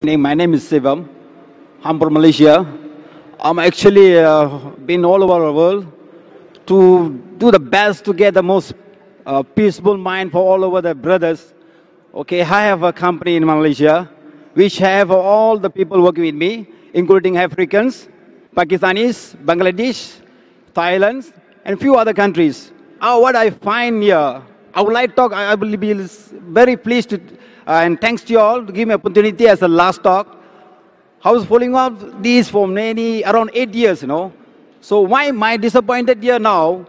My name is Sivam. I'm from Malaysia. I'm actually been all over the world to do the best to get the most peaceful mind for all over the brothers. Okay, I have a company in Malaysia which have all the people working with me, including Africans, Pakistanis, Bangladesh, Thailand, and few other countries. What I find here, I would like to talk. I will be very pleased to, and thanks to you all to give me opportunity as the last talk. I was following up these for around 8 years, So why am I disappointed here now?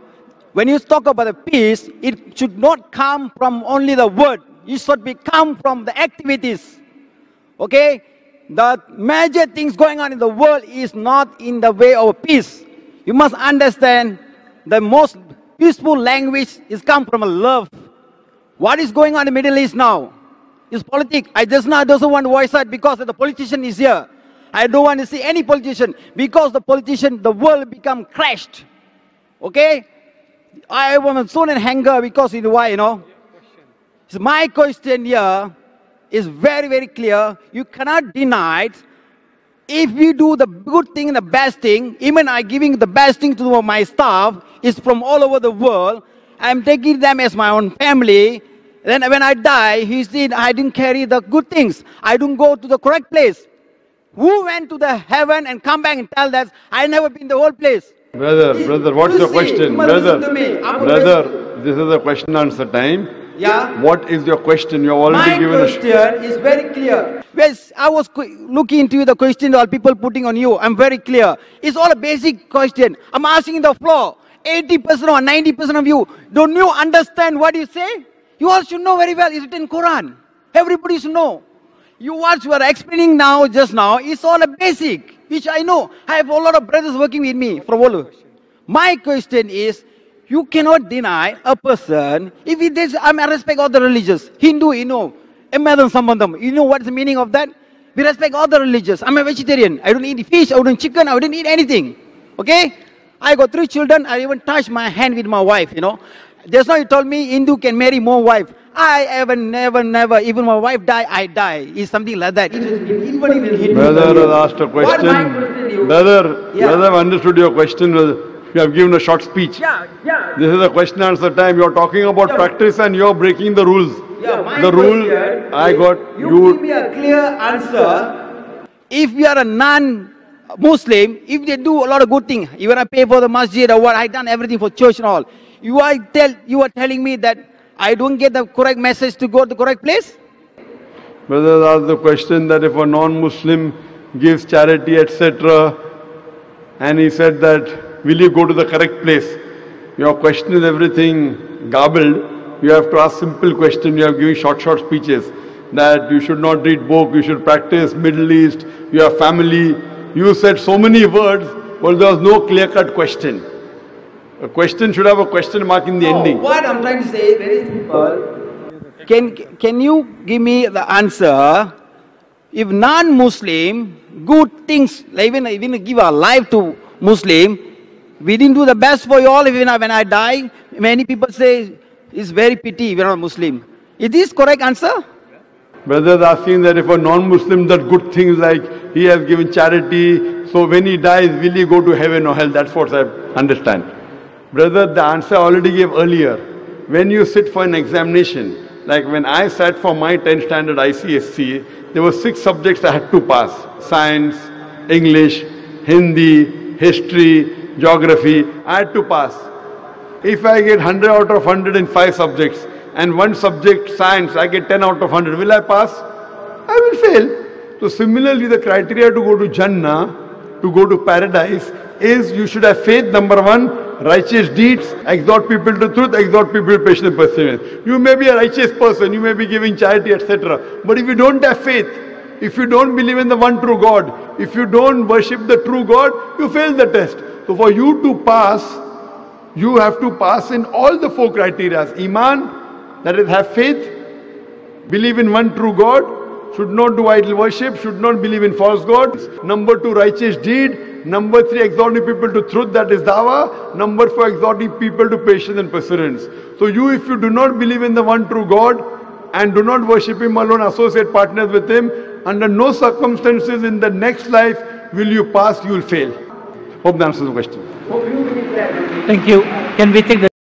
When you talk about the peace, it should not come from only the word. It should come from the activities. Okay? The major things going on in the world is not in the way of peace. You must understand the most peaceful language is come from a love. What is going on in the Middle East now? It's politics. I just now doesn't want to voice out because the politician is here. I don't want to see any politician because the politician, the world become crashed. Okay? I am so in anger because you know why, So my question here is very, very clear. You cannot deny it. If we do the good thing and the best thing, even I giving the best thing to my staff is from all over the world. I'm taking them as my own family. Then when I die, he said, I didn't carry the good things. I didn't go to the correct place. Who went to the heaven and come back and tell that I never been the whole place? Brother, what's your question? Brother, this is a question answer time. Yeah. What is your question? You have already given My question is very clear. Yes, I was looking into the question all people putting on you. I'm very clear. It's all a basic question. I'm asking the floor. 80% or 90% of you, don't you understand what you say? You all should know very well. It's written in Quran. Everybody should know. What you are explaining now, just now, is all a basic, which I know. I have a lot of brothers working with me from all over. My question is, you cannot deny a person, if it is, I respect all the religions. Hindu, Emadan Sambandam, you know what's the meaning of that? We respect all the religions. I'm a vegetarian. I don't eat fish, I don't eat chicken, I don't eat anything. Okay? I got 3 children, I even touch my hand with my wife, Just now you told me Hindu can marry more wives. I ever, never, even my wife die, I die. It's something like that. Brother asked a question. Brother, I've understood your question. You have given a short speech. Yeah. This is a question answer time. You're talking about practice and you're breaking the rules. The rule I got. You give me a clear answer. If you are a non-Muslim, if they do a lot of good things, even I pay for the masjid or what, I done everything for church and all. You are telling me that I don't get the correct message to go to the correct place? Brother asked the question that if a non-Muslim gives charity, etc., and he said that, will you go to the correct place? Your question is everything garbled. You have to ask simple question. You have given short speeches that you should not read book, you should practice Middle East, you have family. You said so many words, but there was no clear-cut question. A question should have a question mark in the ending. What I'm trying to say, very simple. Can you give me the answer? If non-Muslim, good things, like even give our life to Muslim, we didn't do the best for you all. Even when I die, many people say, it's very pity we're not Muslim. Is this correct answer? Brother is asking that if a non-Muslim does good things like he has given charity, so when he dies, will he go to heaven or hell? That's what I understand. Brother, the answer I already gave earlier. When you sit for an examination, like when I sat for my 10th standard ICSC, there were 6 subjects I had to pass. Science, English, Hindi, history, geography. I had to pass. If I get 100 out of 100 in 5 subjects, and one subject, science, I get 10 out of 100, will I pass? I will fail. So similarly, the criteria to go to Jannah, to go to paradise, is you should have faith, number 1, righteous deeds, exhort people to truth, exhort people to patience and perseverance. You may be a righteous person, you may be giving charity, etc. But if you don't have faith, if you don't believe in the one true God, if you don't worship the true God, you fail the test. So for you to pass, you have to pass in all the 4 criteria. Iman, that is have faith, believe in one true God, should not do idol worship, should not believe in false gods. Number 2, righteous deed. Number 3, exhorting people to truth, that is dawah. Number 4, exhorting people to patience and perseverance. So you, if you do not believe in the one true God and do not worship Him alone, associate partners with Him, under no circumstances in the next life will you pass, you will fail. Hope that answers the question. Thank you. Can we take the